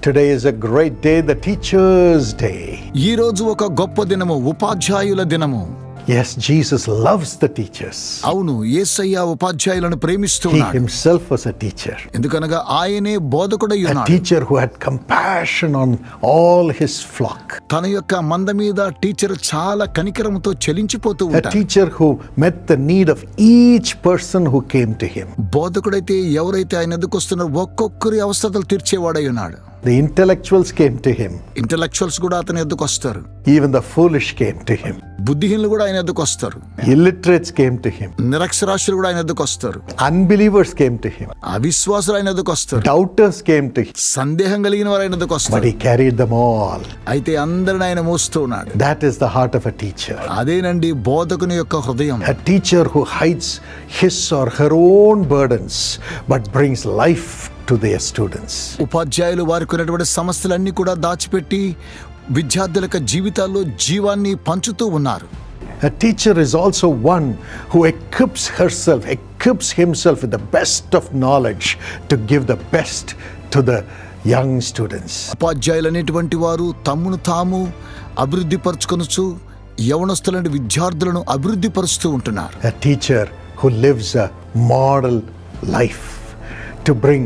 Today is a great day, the Teacher's Day. ఈ రోజు ఒక గొప్ప దినము, ఉపాధ్యాయుల దినము. Yes, Jesus loves the teachers. అవును, యేసయ్య ఉపాధ్యాయులను He ప్రేమిస్తున్నాడు. himself was a teacher. ఎందుకనగా ఆయనే బోధకుడై A ఉన్నాడు. teacher who had compassion on all his flock. తన యొక్క మంద మీద టీచర్ చాలా కనికరంతో చెలించిపోతూ A ఉంటాడు. teacher who met the need of each person who came to him. బోధకుడైతే ఎవరైతే ఆయన ఎదుకు వస్తున్నారో ఒక్కొక్కరి అవసరతలు తీర్చేవాడై ఉన్నాడు. The intellectuals came to him. Intellectuals కూడా అతని ఎదుకు వస్తారు. Even the foolish came to him. బుద్ధిహీనులు కూడా ఆయన ఎదుకు వస్తారు. Illiterates came to him. నిరక్షరాస్యులు కూడా ఆయన ఎదుకు వస్తారు. Unbelievers came to him. అవిశ్వాసులు ఆయన ఎదుకు వస్తారు. Doubters came to him. సందేహం కలిగిన వారు ఆయన ఎదుకు But వస్తారు. he carried them all. అయితే అందరిని ఆయన మోస్తూ ఉన్నాడు. That is the heart of a teacher. అదేనండి బోధకుని యొక్క హృదయం. A teacher who hides his or her own burdens but brings life to their students. ఉపాధ్యాయులు వారికి ఉన్నటువంటి సమస్యలన్నీ కూడా దాచిపెట్టి విద్యార్థుల యొక్క జీవితాల్లో జీవాన్ని పంచుతూ ఉన్నారు. A teacher is also one who equips himself with the best of knowledge to give the best to the young students. ఉపాధ్యాయులు అనేటువంటి వారు తమ్మును తాము అభివృద్ధి పరుచుకొనుచు యవనస్తులైన విద్యార్థులను అభివృద్ధి పరుస్తూ ఉంటున్నారు. A teacher who lives a model life to bring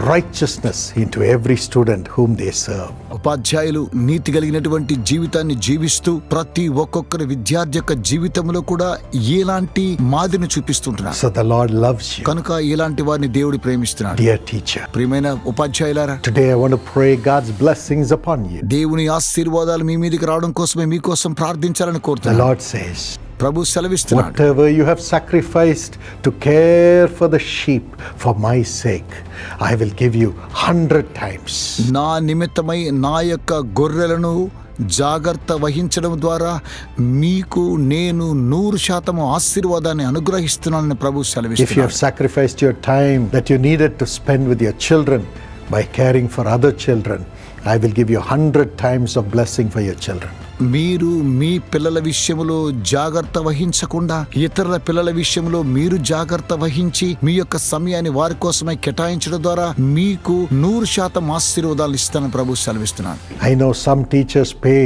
righteousness into every student whom they serve. ఉపాధ్యాయులు నీతి కలిగినటువంటి జీవితాన్ని జీవిస్తూ ప్రతి ఒక్కొక్కరి విద్యార్థి యొక్క జీవితంలో కూడా ఎలాంటి మాదిరిని చూపిస్తుంటున్నారు. So the Lord loves you, కనుక ఇలాంటి వారిని దేవుడు ప్రేమిస్తున్నాడు. dear teacher. ప్రియమైన ఉపాధ్యాయులారా, Today I want to pray God's blessings upon you. దేవుని ఆశీర్వాదాలు మీ మీదకి రావడం కోసమే మీకోసం ప్రార్థించాలని The కోరుతున్నాను. Lord says, ప్రభు సెలవిస్తున్నాడు, whatever you have sacrificed to care for the sheep for my sake, I will give you 100 times. నా నిమిత్తమై నా యొక్క గొర్రెలను జాగ్రత్త వహించడం ద్వారా మీకు నేను 100% ఆశీర్వాదాన్ని అనుగ్రహిస్తున్నానని ప్రభు If you సెలవిస్తున్నాడు. have sacrificed your time that you needed to spend with your children by caring for other children, I will give you 100 times of blessing for your children. మీరు మీ పిల్లల విషయంలో జాగ్రత్త వహించకుండా ఇతరుల పిల్లల విషయంలో మీరు జాగ్రత్త వహించి మీ యొక్క సమయాన్ని వారి కోసమై కేటాయించడం ద్వారా మీకు 100% ఆశీర్వాదాలు ఇస్తానని ప్రభు సెలవిస్తున్నాను. I know some teachers pay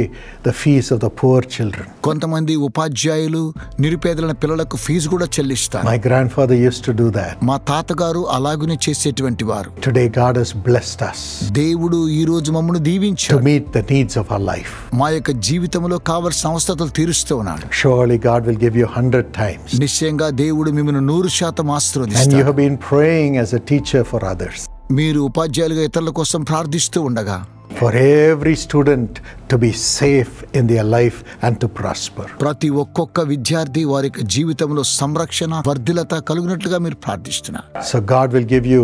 the fees of the poor children. కొంతమంది ఉపాధ్యాయులు నిరుపేదలైన పిల్లలకు ఫీజు కూడా చెల్లిస్తారు. My grandfather used to do that. మా తాతగారు అలాగునే చేసేటువంటి వారు. Today God has blessed us దేవుడు ఈ రోజు మమ్మల్ని to దీవించాడు. meet the needs of our life. మా యొక్క జీవితంలో కావలసిన అవసరతలు తీరుస్తూ ఉన్నాడు. Surely God will give you 100 times. నిశ్చయంగా దేవుడు మిమ్మల్ని 100% And you ఆశీర్వదిస్తాడు. have been praying as a teacher for others. మీరు ఉపాధ్యాయులుగా ఇతరుల కోసం ప్రార్థిస్తూ ఉండగా For every student to be safe in their life and to prosper. ప్రతి ఒక్కొక్క విద్యార్థి వారి యొక్క జీవితంలో సంరక్షణ వర్ధిలత కలుగునట్లుగా మీరు ప్రార్థిస్తున్నారు. So God will give you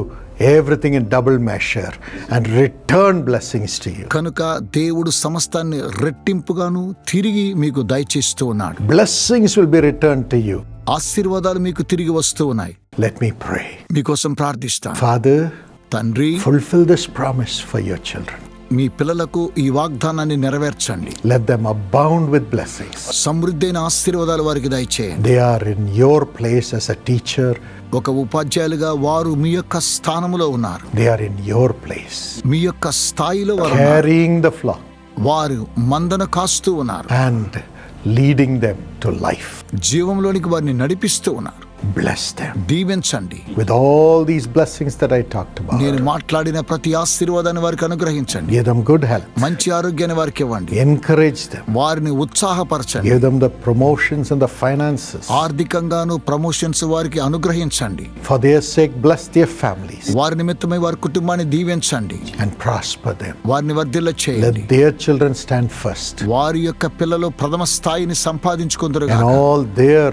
everything in double measure and return blessings to you. కనుక దేవుడు సమస్తాన్ని రెట్టింపుగాను తిరిగి మీకు దయచేస్తూ ఉన్నాడు. Blessings will be returned to you. ఆశీర్వాదాలు మీకు తిరిగి వస్తూ ఉన్నాయి. Let me pray. మీకోసం ప్రార్థిస్తాను. Father, తండ్రి, fulfill this promise for your children. మీ పిల్లలకు ఈ వాగ్దానాన్ని నెరవేర్చండి. Let them abound with blessings. సమృద్ధైన ఆశీర్వాదాలు వారికి దయచేయండి. They are in your place as a teacher. ఒక ఉపాధ్యాయులుగా వారు మీ యొక్క స్థానములో ఉన్నారు. They are in your place, మీ యొక్క స్థాయిలో వారు ఉన్నారు. carrying the flock వారు మందను కాస్తూ ఉన్నారు. and leading them to life. జీవంలోనికి వారిని నడిపిస్తూ ఉన్నారు. Bless them దీవించండి. with all these blessings that I talked about. నేను మాట్లాడిన ప్రతి ఆశీర్వాదాన్ని వారికి అనుగ్రహించండి. Give them good health. మంచి ఆరోగ్యాన్ని వారికి ఇవ్వండి. Encourage them. వారిని ఉత్సాహపరచండి. Give them the promotions and the finances. ఆర్థికంగాను ప్రమోషన్స్ వారికి అనుగ్రహించండి. For their sake, bless their families వారి నిమిత్తమై వారి కుటుంబాన్ని దీవించండి. and prosper them. వారిని వర్ధిల్ల చేయండి. Let their children stand first వారి యొక్క పిల్లలు ప్రథమ స్థాయిని సంపాదించుకుందరు. and all their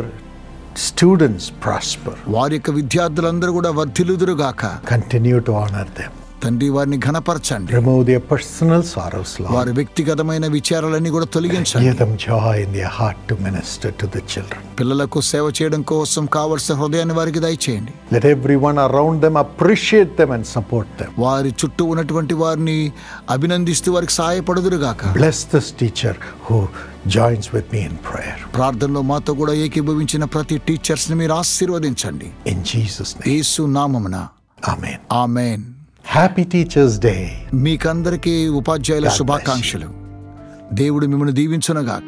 students prosper. వారి యొక్క విద్యార్థులందరూ కూడా వర్ధిల్లుదురుగాక. Continue to honor them. తండ్రి వారిని ఘనపరచండి. Remove their personal sorrows, Lord. వారి వ్యక్తిగతమైన విచారాలన్నీ కూడా తొలగించండి. Give them joy in their heart to minister to the children. పిల్లలకు సేవ చేయడం కోసం కావలసిన హృదయాన్ని వారికి దయచేయండి. Let everyone around them appreciate them and support them. వారి చుట్టూ ఉన్నటువంటి వారిని అభినందిస్తూ వారికి సహాయపడుదురుగాక. Bless this teacher who joins with me in prayer. ప్రార్థనలో మాతో కూడా ఏకీభవించిన ప్రతి టీచర్స్ ని మీరు ఆశీర్వదించండి. In Jesus' name. యేసు నామమున Amen. ఆమేన్. Happy Teachers Day. మీకందరికీ ఉపాధ్యాయుల God bless you. శుభాకాంక్షలు. దేవుడు మిమ్మల్ని దీవించునుగాక.